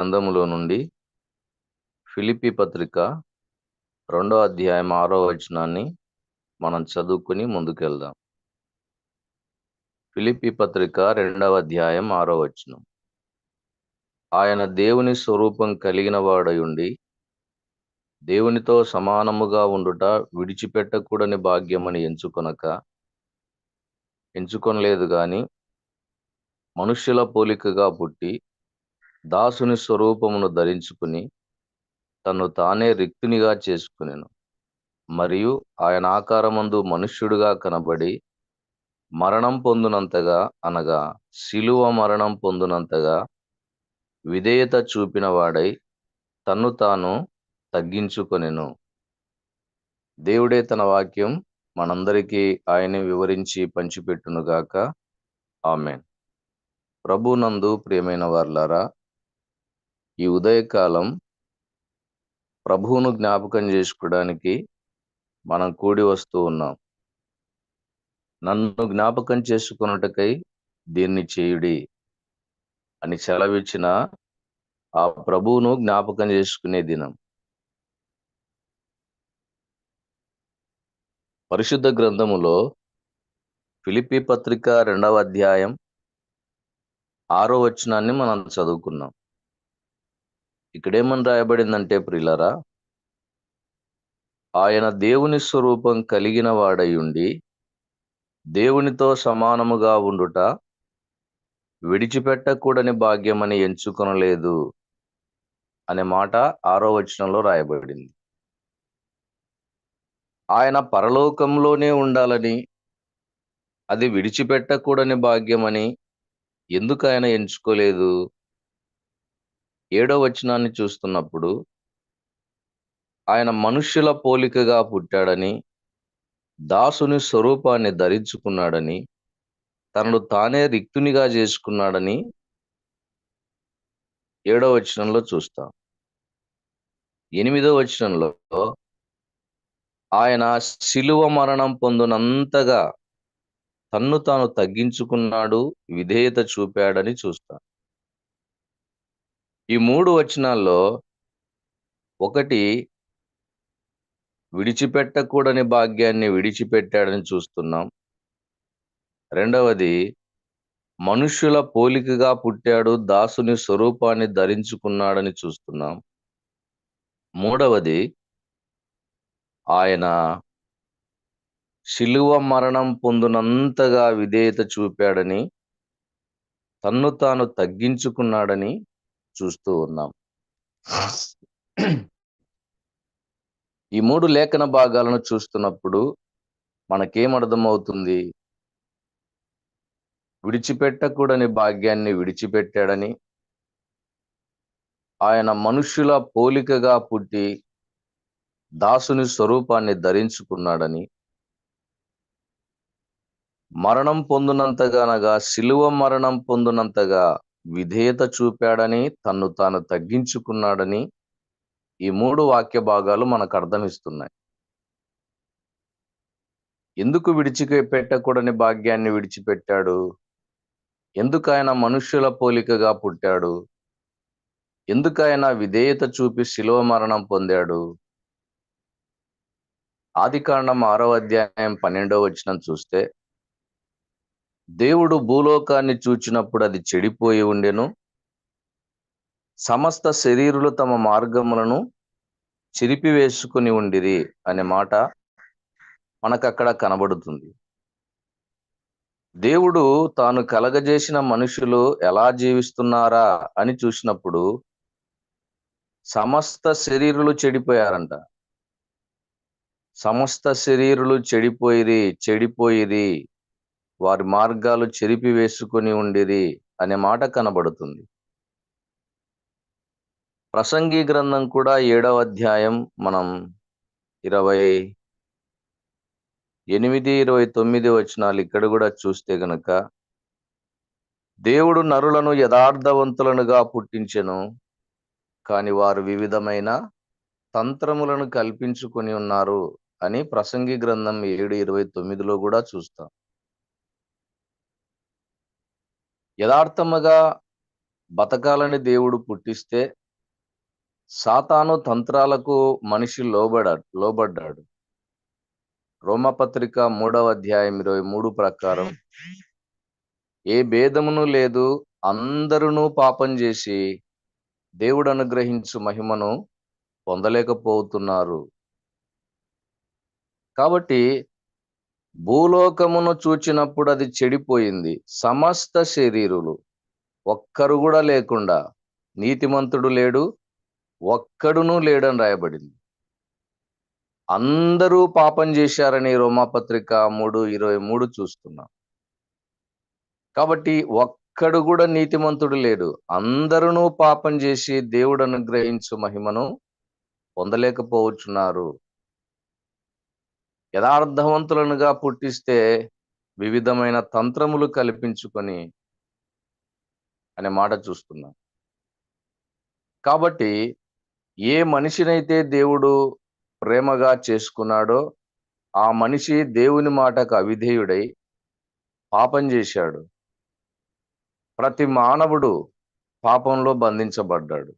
గ్రంథములో నుండి ఫిలిప్పీ పత్రిక 2వ అధ్యాయం 6వ వచనాన్ని మనం చదువుకుని ముందుకెళ్దాం. ఫిలిప్పీ పత్రిక 2వ అధ్యాయం 6వ వచనం. ఆయన దేవుని స్వరూపం కలిగిన వాడయుండి దేవునితో సమానముగా ఉండుట విడిచిపెట్టకూడని భాగ్యమని ఎంచుకొనలేదు గాని మనుష్యుల పోలికగా పుట్టి దాసుని స్వరూపమును ధరించుకుని తన్ను తానే రిక్తునిగా చేసుకునెను. మరియు ఆయన ఆకారమందు మనుష్యుడుగా కనబడి మరణం పొందునంతగా, అనగా శిలువ మరణం పొందునంతగా విధేయత చూపిన వాడై తన్ను తాను తగ్గించుకొనెను. దేవుడే తన వాక్యం మనందరికీ ఆయనే వివరించి పంచిపెట్టునుగాక. ఆమేన్. ప్రభునందు ప్రియమైన వారలారా, ఈ ఉదయకాలం ప్రభువును జ్ఞాపకం చేసుకోవడానికి మనం కూడి వస్తూ ఉన్నాం. నన్ను జ్ఞాపకం చేసుకొనుటకై దీన్ని చేయుడి అని సెలవిచ్చిన ఆ ప్రభువును జ్ఞాపకం చేసుకునే దినం. పరిశుద్ధ గ్రంథములో ఫిలిప్పీ పత్రిక 2వ అధ్యాయం 6వ వచనాన్ని మనం చదువుకున్నాం. ఇక్కడేమని రాయబడిందంటే, ప్రియులారా, ఆయన దేవుని స్వరూపం కలిగిన వాడయుండి దేవునితో సమానముగా ఉండుట విడిచిపెట్టకూడని భాగ్యమని ఎంచుకొనలేదు అనే మాట 6వ వచనంలో రాయబడింది. ఆయన పరలోకంలోనే ఉండాలని, అది విడిచిపెట్టకూడని భాగ్యమని ఎందుకు ఆయన ఎంచుకోలేదు? 7వ వచనాన్ని చూస్తున్నప్పుడు, ఆయన మనుష్యుల పోలికగా పుట్టాడని, దాసుని స్వరూపాన్ని ధరించుకున్నాడని, తనను తానే రిక్తునిగా చేసుకున్నాడని 7వ వచనంలో చూస్తాం. 8వ వచనంలో ఆయన శిలువ మరణం పొందునంతగా తన్ను తాను తగ్గించుకున్నాడు, విధేయత చూపాడని చూస్తాం. ఈ 3 వచనాల్లో ఒకటి విడిచిపెట్టకూడని భాగ్యాన్ని విడిచిపెట్టాడని చూస్తున్నాం. రెండవది మనుష్యుల పోలికగా పుట్టాడు, దాసుని స్వరూపాన్ని ధరించుకున్నాడని చూస్తున్నాం. మూడవది ఆయన శిలువ మరణం పొందునంతగా విధేయత చూపాడని, తన్ను తాను తగ్గించుకున్నాడని చూస్తూ ఉన్నాం. ఈ 3 లేఖన భాగాలను చూస్తున్నప్పుడు మనకేమర్థమవుతుంది? విడిచిపెట్టకూడని భాగ్యాన్ని విడిచిపెట్టాడని, ఆయన మనుష్యుల పోలికగా పుట్టి దాసుని స్వరూపాన్ని ధరించుకున్నాడని, మరణం పొందునంతగా, అనగా శిలువ మరణం పొందునంతగా విధేయత చూపాడని, తన్ను తాను తగ్గించుకున్నాడని ఈ 3 వాక్య భాగాలు మనకు అర్థమిస్తున్నాయి. ఎందుకు పెట్టకూడని భాగ్యాన్ని విడిచిపెట్టాడు? ఎందుకు ఆయన మనుష్యుల పోలికగా పుట్టాడు? ఎందుకు ఆయన విధేయత చూపి శిలువ మరణం పొందాడు? ఆదికాండం 6వ అధ్యాయం 12వ వచనం చూస్తే, దేవుడు భూలోకాన్ని చూచినప్పుడు అది చెడిపోయి ఉండెను, సమస్త శరీరులు తమ మార్గములను చెరిపివేసుకుని ఉండిరి అనే మాట మనకక్కడ కనబడుతుంది. దేవుడు తాను కలగజేసిన మనుషులు ఎలా జీవిస్తున్నారా అని చూసినప్పుడు సమస్త శరీరులు చెడిపోయారంట. సమస్త శరీరులు చెడిపోయిరి, వారి మార్గాలు చెరిపి వేసుకుని ఉండిరి అనే మాట కనబడుతుంది. ప్రసంగి గ్రంథం కూడా 7వ అధ్యాయం మనం 28, 29 వచనాలు ఇక్కడ కూడా చూస్తే గనక, దేవుడు నరులను యథార్థవంతులనుగా పుట్టించెను, కాని వారు వివిధమైన తంత్రములను కల్పించుకొని ఉన్నారు అని ప్రసంగి గ్రంథం 7:29లో కూడా చూస్తాం. యథార్థముగా బతకాలని దేవుడు పుట్టిస్తే సాతాను తంత్రాలకు మనిషి లోబడ్డాడు. రోమపత్రిక 3వ అధ్యాయం 23 ప్రకారం ఏ భేదమును లేదు, అందరూ పాపం చేసి దేవుడు అనుగ్రహించు మహిమను పొందలేకపోతున్నారు. కాబట్టి భూలోకమును చూచినప్పుడు అది చెడిపోయింది. సమస్త శరీరులు ఒక్కరు కూడా లేకుండా, నీతిమంతుడు లేడు, ఒక్కడునూ లేడని రాయబడింది. అందరూ పాపం చేశారని రోమాపత్రిక 3:23 చూస్తున్నాం. కాబట్టి ఒక్కడు కూడా నీతిమంతుడు లేడు, అందరూ పాపం చేసి దేవుడు అనుగ్రహించు మహిమను పొందలేకపోవచ్చున్నారు. యథార్థవంతులనుగా పుట్టిస్తే వివిధమైన తంత్రములు కల్పించుకొని అనే మాట చూస్తున్నాం. కాబట్టి ఏ మనిషినైతే దేవుడు ప్రేమగా చేసుకున్నాడో ఆ మనిషి దేవుని మాటకు అవిధేయుడై పాపం చేశాడు. ప్రతి మానవుడు పాపంలో బంధించబడ్డాడు.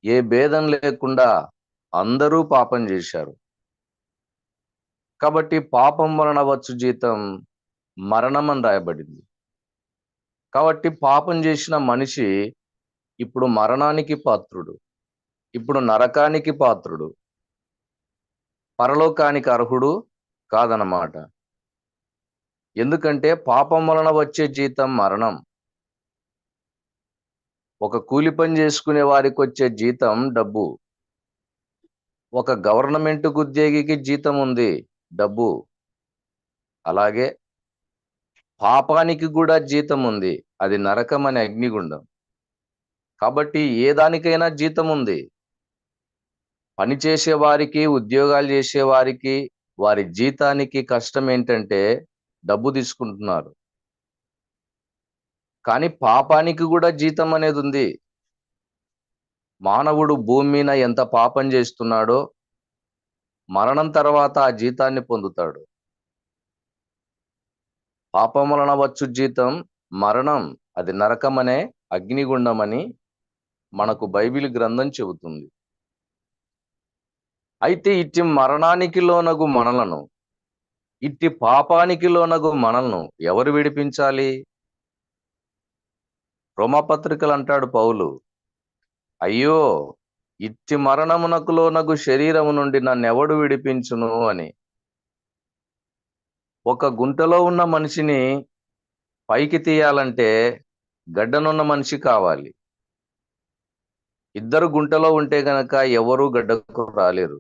ఏ భేదం లేకుండా అందరూ పాపం చేశారు. కాబట్టి పాపం వలన వచ్చు జీతం మరణం అని రాయబడింది. కాబట్టి పాపం చేసిన మనిషి ఇప్పుడు మరణానికి పాత్రుడు, ఇప్పుడు నరకానికి పాత్రుడు, పరలోకానికి అర్హుడు కాదన్నమాట. ఎందుకంటే పాపం వలన వచ్చే జీతం మరణం. ఒక కూలి పని చేసుకునే వారికి వచ్చే జీతం డబ్బు. ఒక గవర్నమెంట్ ఉద్యోగికి జీతం ఉంది, డబ్బు. అలాగే పాపానికి కూడా జీతం ఉంది, అది నరకం అనే అగ్నిగుండం. కాబట్టి ఏ దానికైనా జీతం ఉంది. పని చేసే వారికి, ఉద్యోగాలు చేసే వారికి, వారి జీతానికి కష్టం ఏంటంటే డబ్బు తీసుకుంటున్నారు. కానీ పాపానికి కూడా జీతం అనేది ఉంది. మానవుడు భూమి మీద ఎంత పాపం చేస్తున్నాడో మరణం తర్వాత ఆ జీతాన్ని పొందుతాడు. పాపం వలన వచ్చు జీతం మరణం, అది నరకమనే అగ్నిగుండమని మనకు బైబిల్ గ్రంథం చెబుతుంది. అయితే ఇట్టి మరణానికి లోనగు మనలను, ఇట్టి పాపానికి లోనగు మనలను ఎవరు విడిపించాలి? రోమాపత్రికలు అంటాడు పౌలు, అయ్యో ఇట్టి మరణమునకు లోనగు శరీరము నుండి నన్నెవడు విడిపించును అని. ఒక గుంటలో ఉన్న మనిషిని పైకి తీయాలంటే గడ్డనున్న మనిషి కావాలి. ఇద్దరు గుంటలో ఉంటే గనక ఎవరూ గడ్డకు రాలేరు.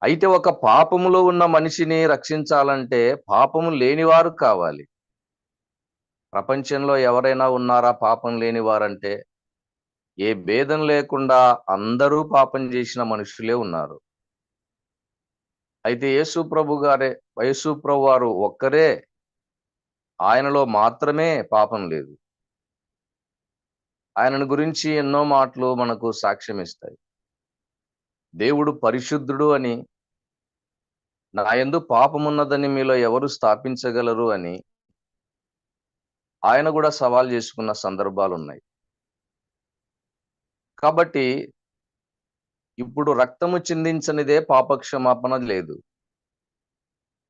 అయితే ఒక పాపములో ఉన్న మనిషిని రక్షించాలంటే పాపము లేనివారు కావాలి. ప్రపంచంలో ఎవరైనా ఉన్నారా పాపం లేనివారంటే? ఏ భేదం లేకుండా అందరూ పాపం చేసిన మనుషులే ఉన్నారు. అయితే యేసు ప్రభు వారు ఒక్కరే, ఆయనలో మాత్రమే పాపం లేదు. ఆయనను గురించి ఎన్నో మాటలు మనకు సాక్ష్యం ఇస్తాయి. దేవుడు పరిశుద్ధుడు అని, నా యందు పాపమున్నదని మీలో ఎవరు స్థాపించగలరు అని ఆయన కూడా సవాల్ చేసుకున్న సందర్భాలు ఉన్నాయి. కాబట్టి ఇప్పుడు రక్తము చిందించనిదే పాపక్షమాపణ లేదు.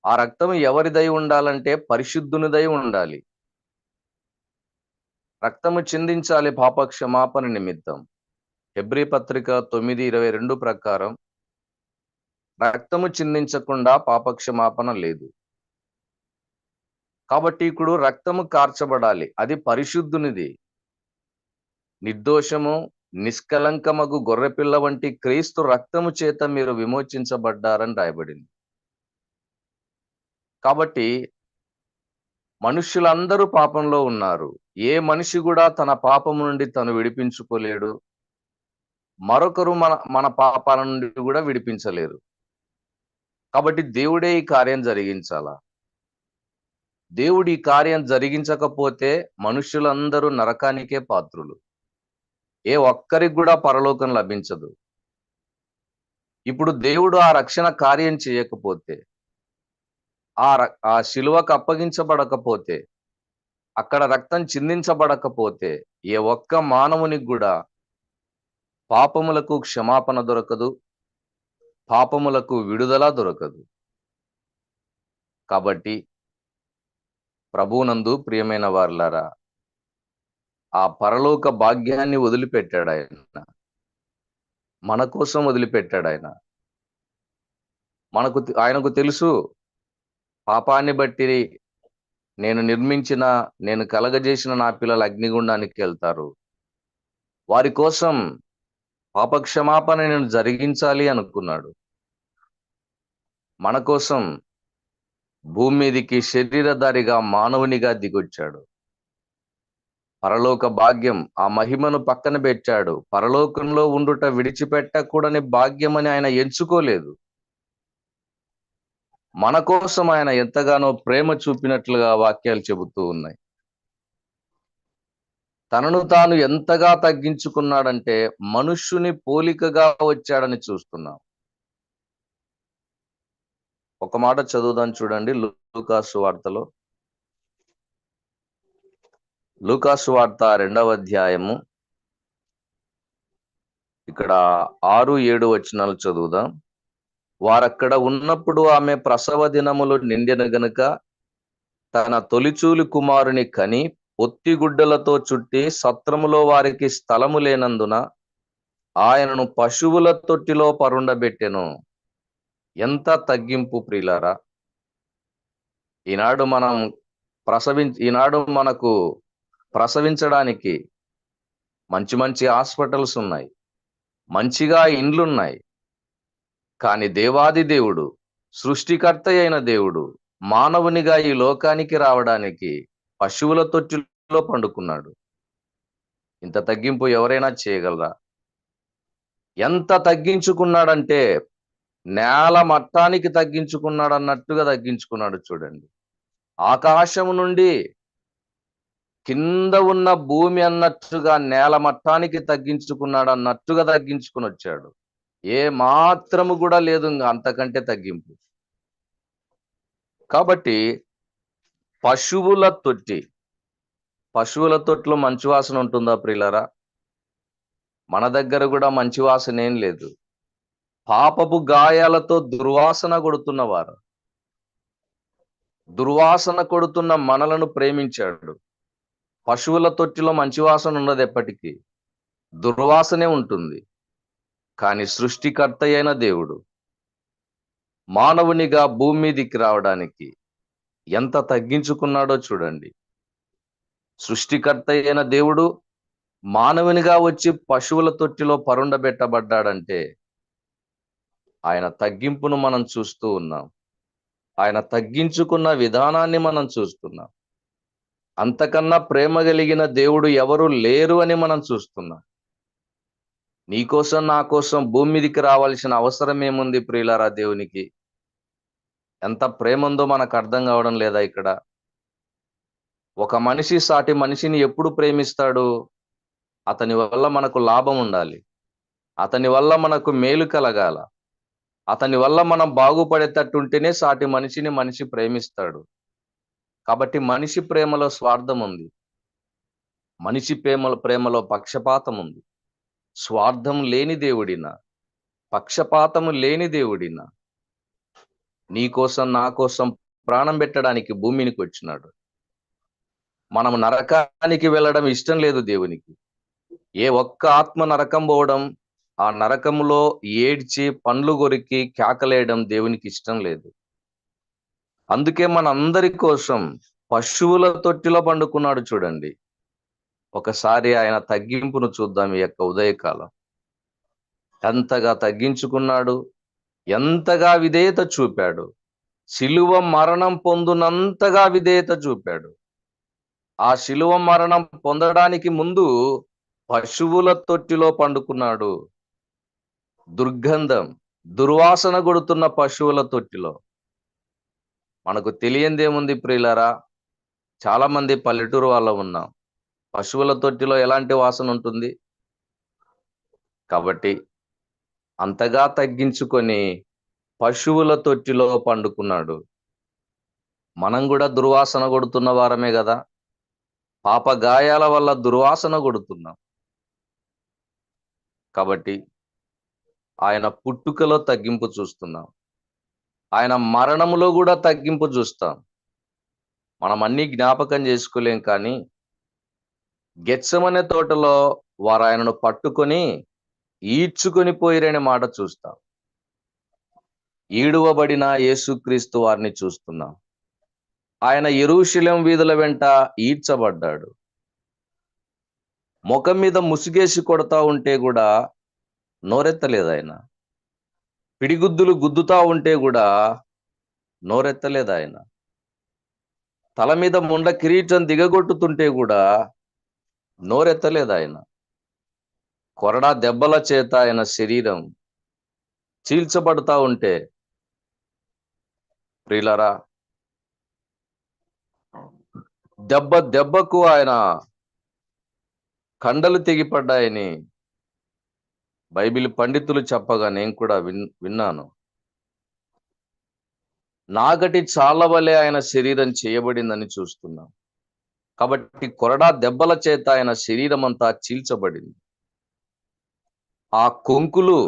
ఆ రక్తము ఎవరిదై ఉండాలంటే పరిశుద్ధునిదై ఉండాలి. రక్తము చిందించాలి పాపక్షమాపణ నిమిత్తం. హెబ్రీ పత్రిక 9:22 ప్రకారం రక్తము చిందించకుండా పాపక్షమాపణ లేదు. కాబట్టి ఇప్పుడు రక్తము కార్చబడాలి, అది పరిశుద్ధునిది. నిర్దోషము నిష్కలంకమగు గొర్రెపిల్ల వంటి క్రీస్తు రక్తము చేత మీరు విమోచించబడ్డారని రాయబడింది. కాబట్టి మనుష్యులందరూ పాపంలో ఉన్నారు. ఏ మనిషి కూడా తన పాపము నుండి తను విడిపించుకోలేడు. మరొకరు మన పాపాల నుండి కూడా విడిపించలేరు. కాబట్టి దేవుడే ఈ కార్యం జరిగించాలా. దేవుడు ఈ కార్యం జరిగించకపోతే మనుష్యులందరూ నరకానికే పాత్రులు. ఏ ఒక్కరికి కూడా పరలోకం లభించదు. ఇప్పుడు దేవుడు ఆ రక్షణ కార్యం చేయకపోతే, ఆ శిలువకు అప్పగించబడకపోతే అక్కడ రక్తం చిందించబడకపోతే ఏ ఒక్క మానవునికి కూడా పాపములకు క్షమాపణ దొరకదు, పాపములకు విడుదల దొరకదు. కాబట్టి ప్రభువునందు ప్రియమైన వారలారా, ఆ పరలోక భాగ్యాన్ని వదిలిపెట్టాడు ఆయన. మన కోసం వదిలిపెట్టాడు ఆయన. ఆయనకు తెలుసు, పాపాన్ని బట్టి నేను కలగజేసిన నా పిల్లలు అగ్నిగుండానికి వెళ్తారు. వారి కోసం పాపక్షమాపణ నేను జరిగించాలి అనుకున్నాడు. మన కోసం భూమి మీదికి శరీరధారిగా మానవునిగా దిగొచ్చాడు. పరలోక భాగ్యం, ఆ మహిమను పక్కన పెట్టాడు. పరలోకంలో ఉండుట విడిచిపెట్టకూడని భాగ్యం అని ఆయన ఎంచుకోలేదు. మన కోసం ఆయన ఎంతగానో ప్రేమ చూపినట్లుగా వాక్యాలు చెబుతూ ఉన్నాయి. తనను తాను ఎంతగా తగ్గించుకున్నాడంటే మనుష్యుని పోలికగా వచ్చాడని చూస్తున్నాం. ఒక మాట చదువుదాం చూడండి, లూకాసు వార్తలో. లూకాసు వార్త 2వ అధ్యాయము, ఇక్కడ 6-7 వచనాలు చదువుదాం. వారక్కడ ఉన్నప్పుడు ఆమె ప్రసవ దినములు నిండిన గనుక తన తొలిచూలి కుమారుని కని పొత్తిగుడ్డలతో చుట్టి సత్రములో వారికి స్థలము లేనందున ఆయనను పశువుల తొట్టిలో పరుండబెట్టెను. ఎంత తగ్గింపు ప్రియులారా! ఈనాడు మనకు ప్రసవించడానికి మంచి మంచి హాస్పిటల్స్ ఉన్నాయి, మంచిగా ఇండ్లున్నాయి. కానీ దేవాది దేవుడు, సృష్టికర్త అయిన దేవుడు మానవునిగా ఈ లోకానికి రావడానికి పశువుల తొట్టిలో పండుకున్నాడు. ఇంత తగ్గింపు ఎవరైనా చేయగలరా? ఎంత తగ్గించుకున్నాడంటే నేల మట్టానికి తగ్గించుకున్నాడు అన్నట్టుగా తగ్గించుకున్నాడు. చూడండి, ఆకాశం నుండి కింద ఉన్న భూమి అన్నట్టుగా నేల మట్టానికి తగ్గించుకున్నాడు అన్నట్టుగా తగ్గించుకుని వచ్చాడు. ఏ మాత్రము కూడా లేదు ఇంకా అంతకంటే తగ్గింపు. కాబట్టి పశువుల తొట్టిలో మంచి వాసన ఉంటుందా ప్రియులారా? మన దగ్గర కూడా మంచి వాసన ఏం లేదు. పాపపు గాయాలతో దుర్వాసన కొడుతున్న మనలను ప్రేమించాడు. పశువుల తొట్టిలో మంచి వాసన ఉన్నది, ఎప్పటికీ దుర్వాసనే ఉంటుంది. కానీ సృష్టికర్త అయిన దేవుడు మానవునిగా భూమి మీదికి రావడానికి ఎంత తగ్గించుకున్నాడో చూడండి. సృష్టికర్త అయిన దేవుడు మానవునిగా వచ్చి పశువుల తొట్టిలో పరుండబెట్టబడ్డాడంటే ఆయన తగ్గింపును మనం చూస్తూ ఉన్నాం. ఆయన తగ్గించుకున్న విధానాన్ని మనం చూస్తున్నాం. అంతకన్నా ప్రేమ కలిగిన దేవుడు ఎవరు లేరు అని మనం చూస్తున్నాం. నీకోసం నా కోసం భూమి మీదికి రావాల్సిన అవసరం ఏముంది ప్రియులారా? దేవునికి ఎంత ప్రేమ ఉందో మనకు అర్థం కావడం లేదా? ఇక్కడ ఒక మనిషి సాటి మనిషిని ఎప్పుడు ప్రేమిస్తాడు? అతని వల్ల మనకు లాభం ఉండాలి, అతని వల్ల మనకు మేలు కలగాల, అతని వల్ల మనం బాగుపడేటట్టుంటేనే సాటి మనిషిని మనిషి ప్రేమిస్తాడు. కాబట్టి మనిషి ప్రేమలో స్వార్థం ఉంది, మనిషి ప్రేమలో పక్షపాతం ఉంది. స్వార్థం లేని దేవుడినా, పక్షపాతము లేని దేవుడినా నీ కోసం నా కోసం ప్రాణం పెట్టడానికి భూమినికి వచ్చినాడు. మనం నరకానికి వెళ్ళడం ఇష్టం లేదు దేవునికి. ఏ ఒక్క ఆత్మ నరకం పోవడం, ఆ నరకంలో ఏడ్చి పండ్లు కొరికి కేకలేయడం దేవునికి ఇష్టం లేదు. అందుకే మన అందరి కోసం పశువుల తొట్టిలో పండుకున్నాడు. చూడండి, ఒకసారి ఆయన తగ్గింపును చూద్దాం. ఈ యొక్క ఉదయకాలం ఎంతగా తగ్గించుకున్నాడు, ఎంతగా విధేయత చూపాడు. శిలువ మరణం పొందునంతగా విధేయత చూపాడు. ఆ శిలువ మరణం పొందడానికి ముందు పశువుల తొట్టిలో పండుకున్నాడు. దుర్గంధం, దుర్వాసన కొడుతున్న పశువుల తొట్టిలో. మనకు తెలియందేముంది ప్రియులారా? చాలా మంది పల్లెటూరు వాళ్ళ ఉన్నాం. పశువుల తొట్టిలో ఎలాంటి వాసన ఉంటుంది? కాబట్టి అంతగా తగ్గించుకొని పశువుల తొట్టిలో పండుకున్నాడు. మనం కూడా దుర్వాసన కొడుతున్న వారమే కదా. పాప గాయాల వల్ల దుర్వాసన కొడుతున్నాం. కాబట్టి ఆయన పుట్టుకలో తగ్గింపు చూస్తున్నాం, ఆయన మరణములో కూడా తగ్గింపు చూస్తాం. మనం అన్ని జ్ఞాపకం చేసుకోలేం, కానీ గెత్సెమనే తోటలో వారు ఆయనను పట్టుకొని ఈడ్చుకొని పోయిరనే మాట చూస్తాం. ఈడువబడిన యేసుక్రీస్తు వారిని చూస్తున్నాం. ఆయన యెరూషలేము వీధుల వెంట ఈడ్చబడ్డాడు. ముఖం మీద ముసుగేసి కొడతా ఉంటే కూడా నోరెత్తలేదు ఆయన. పిడిగుద్దులు గుద్దుతా ఉంటే కూడా నోరెత్తలేదు ఆయన. తల మీద ముండ కిరీటం దిగగొట్టుతుంటే కూడా నోరెత్తలేదు ఆయన. కొరడా దెబ్బల చేత ఆయన శరీరం చీల్చబడతా ఉంటే, ప్రియులారా, దెబ్బ దెబ్బకు ఆయన కండలు తెగిపడ్డాయని బైబిల్ పండితులు చెప్పగా నేను కూడా విన్నాను. నాగటి చాల వలె ఆయన శరీరం చేయబడిందని చూస్తున్నాం. కాబట్టి కొరడా దెబ్బల చేత ఆయన శరీరం అంతా చీల్చబడింది. ఆ కొంకులు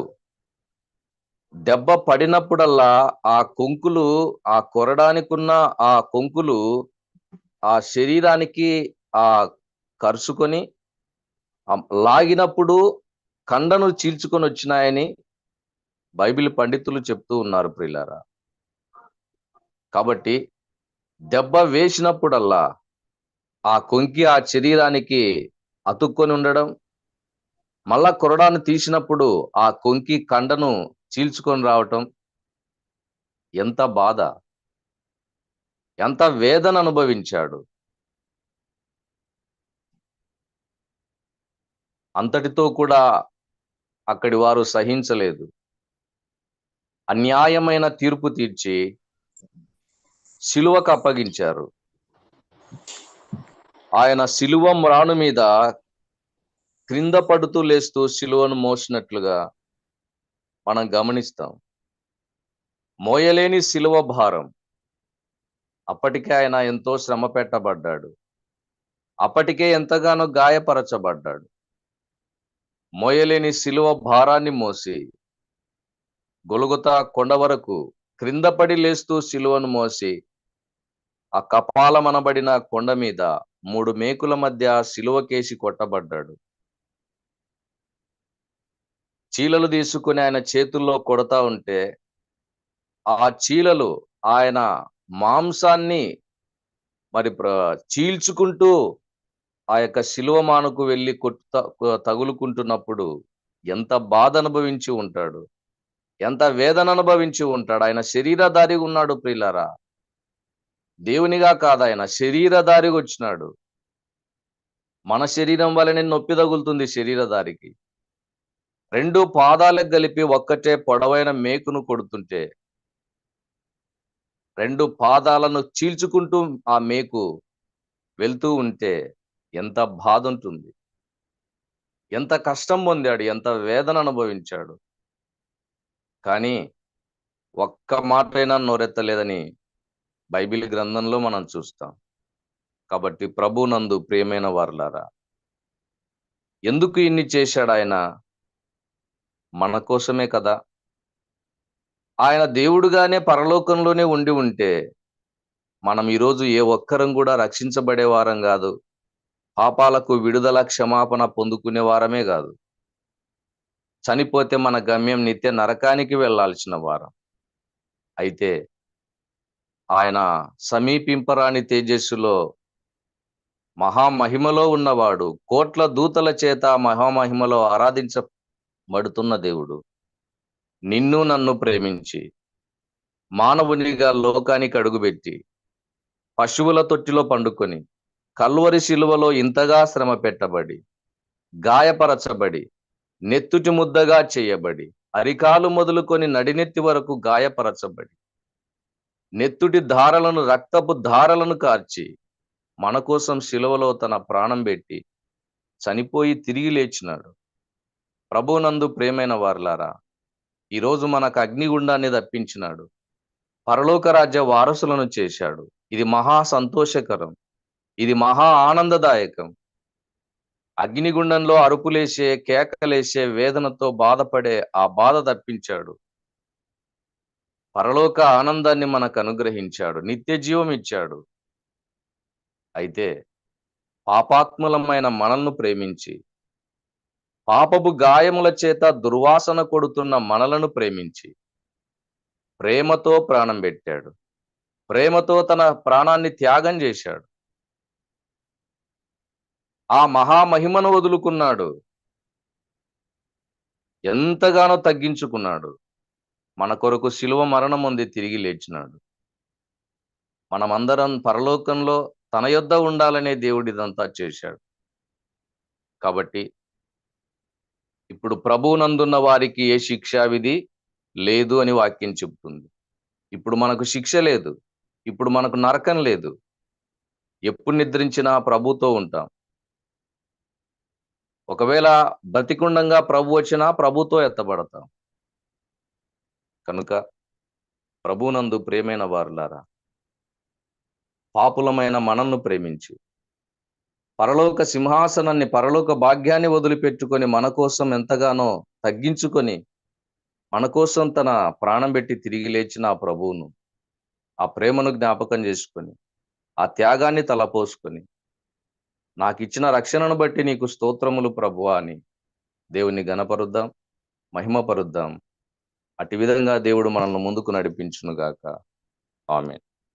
దెబ్బ పడినప్పుడల్లా ఆ కొంకులు, ఆ కొరడానికున్న ఆ కొంకులు ఆ శరీరానికి కరుచుకొని లాగినప్పుడు కండను చీల్చుకొని వచ్చినాయని బైబిల్ పండితులు చెప్తూ ఉన్నారు, ప్రియులారా. కాబట్టి దెబ్బ వేసినప్పుడల్లా ఆ కొంకి ఆ శరీరానికి అతుక్కొని ఉండడం, మళ్ళా కొరడాను తీసినప్పుడు ఆ కొంకి కండను చీల్చుకొని రావటం, ఎంత బాధ, ఎంత వేదన అనుభవించాడు. అంతటితో కూడా అక్కడి వారు సహించలేదు. అన్యాయమైన తీర్పు తీర్చి సిలువకు అప్పగించారు. ఆయన సిలువ మ్రాను మీద క్రింద పడుతూ లేస్తూ సిలువను మోసినట్లుగా మనం గమనిస్తాం. మోయలేని సిలువ భారం. అప్పటికే ఆయన ఎంతో శ్రమ పెట్టబడ్డాడు. అప్పటికే ఎంతగానో గాయపరచబడ్డాడు. మోయలేని సిలువ భారాన్ని మోసి గొలుగొతా కొండ వరకు క్రింద పడి లేస్తూ సిలువను మోసి ఆ కపాలమనబడిన కొండ మీద 3 మేకుల మధ్య సిలువకేసి కొట్టబడ్డాడు. చీలలు తీసుకుని ఆయన చేతుల్లో కొడతా ఉంటే ఆ చీలలు ఆయన మాంసాన్ని మరి చీల్చుకుంటూ ఆ యొక్క సిలువ మానుకు వెళ్ళి తగులుకుంటున్నప్పుడు ఎంత బాధ అనుభవించి ఉంటాడు, ఎంత వేదన అనుభవించి ఉంటాడు. ఆయన శరీరధారిగా ఉన్నాడు, ప్రియులారా. దేవునిగా కాదు, ఆయన శరీరధారిగా వచ్చినాడు. మన శరీరం వలనే నొప్పి తగులుతుంది శరీరధారికి. 2 పాదాలకు కలిపి ఒక్కటే పొడవైన మేకును కొడుతుంటే 2 పాదాలను చీల్చుకుంటూ ఆ మేకు వెళ్తూ ఉంటే ఎంత బాధ ఉంటుంది, ఎంత కష్టం పొందాడు, ఎంత వేదన అనుభవించాడు. కానీ ఒక్క మాటైనా నోరెత్తలేదని బైబిల్ గ్రంథంలో మనం చూస్తాం. కాబట్టి ప్రభునందు ప్రియమైన వారలారా, ఎందుకు ఇన్ని చేశాడు ఆయన? మన కోసమే కదా. ఆయన దేవుడుగానే పరలోకంలోనే ఉండి ఉంటే మనం ఈరోజు ఏ ఒక్కరం కూడా రక్షించబడే వారం కాదు, పాపాలకు విడుదల క్షమాపణ పొందుకునే వారమే కాదు. చనిపోతే మన గమ్యం నిత్య నరకానికి వెళ్లాల్సిన వారం. అయితే ఆయన సమీపింపరాని తేజస్సులో మహామహిమలో ఉన్నవాడు, కోట్ల దూతల చేత మహామహిమలో ఆరాధించబడుతున్న దేవుడు నిన్ను నన్ను ప్రేమించి మానవునిగా లోకానికి అడుగుపెట్టి పశువుల తొట్టిలో పండుకొని కల్వరి శిలువలో ఇంతగా శ్రమ పెట్టబడి గాయపరచబడి నెత్తుటి ముద్దగా చేయబడి అరికాలు మొదలుకొని నడినెత్తి వరకు గాయపరచబడి నెత్తుటి ధారలను, రక్తపు ధారలను కార్చి మన కోసం శిలువలో తన ప్రాణం పెట్టి చనిపోయి తిరిగి లేచినాడు. ప్రభునందు ప్రియమైన వారలారా, ఈరోజు మనకు అగ్నిగుండాన్ని తప్పించినాడు, పరలోక రాజ్య వారసులను చేశాడు. ఇది మహా సంతోషకరం. ఇది మహా ఆనందదాయకం. అగ్నిగుండంలో అరుపులేసే, కేకలేసే, వేదనతో బాధపడే ఆ బాధ తప్పించాడు. పరలోక ఆనందాన్ని మనకు అనుగ్రహించాడు. నిత్య జీవం ఇచ్చాడు. అయితే పాపాత్ములమైన మనల్ని ప్రేమించి, పాపపు గాయముల చేత దుర్వాసన కొడుతున్న మనలను ప్రేమించి, ప్రేమతో ప్రాణం పెట్టాడు. ప్రేమతో తన ప్రాణాన్ని త్యాగం చేశాడు. ఆ మహామహిమను వదులుకున్నాడు. ఎంతగానో తగ్గించుకున్నాడు. మన కొరకు శిలువ మరణం పొంది తిరిగి లేచినాడు. మనమందరం పరలోకంలో తన యొద్ద ఉండాలనే దేవుడు ఇదంతా చేశాడు. కాబట్టి ఇప్పుడు ప్రభువునందున్న వారికి ఏ శిక్షా విధి లేదు అని వాక్యం చెప్తుంది. ఇప్పుడు మనకు శిక్ష లేదు. ఇప్పుడు మనకు నరకం లేదు. ఎప్పుడు నిద్రించినా ప్రభుతో ఉంటాం. ఒకవేళ బ్రతికుండంగా ప్రభు వచ్చినా ప్రభుతో ఎత్తబడతాం. కనుక ప్రభువునందు ప్రియమైన వారులారా, పాపులమైన మనల్ని ప్రేమించి, పరలోక సింహాసనాన్ని, పరలోక భాగ్యాన్ని వదిలిపెట్టుకొని మన కోసం ఎంతగానో తగ్గించుకొని, మన కోసం తన ప్రాణం పెట్టి తిరిగి లేచిన ఆ ప్రభువును, ఆ ప్రేమను జ్ఞాపకం చేసుకొని, ఆ త్యాగాన్ని తలపోసుకొని, నాకిచ్చిన రక్షణను బట్టి నీకు స్తోత్రములు ప్రభువా అని దేవుని ఘనపరుద్దాం, మహిమపరుద్దాం. అట్టి విధంగా దేవుడు మనల్ని ముందుకు నడిపించును గాక. ఆమేన్.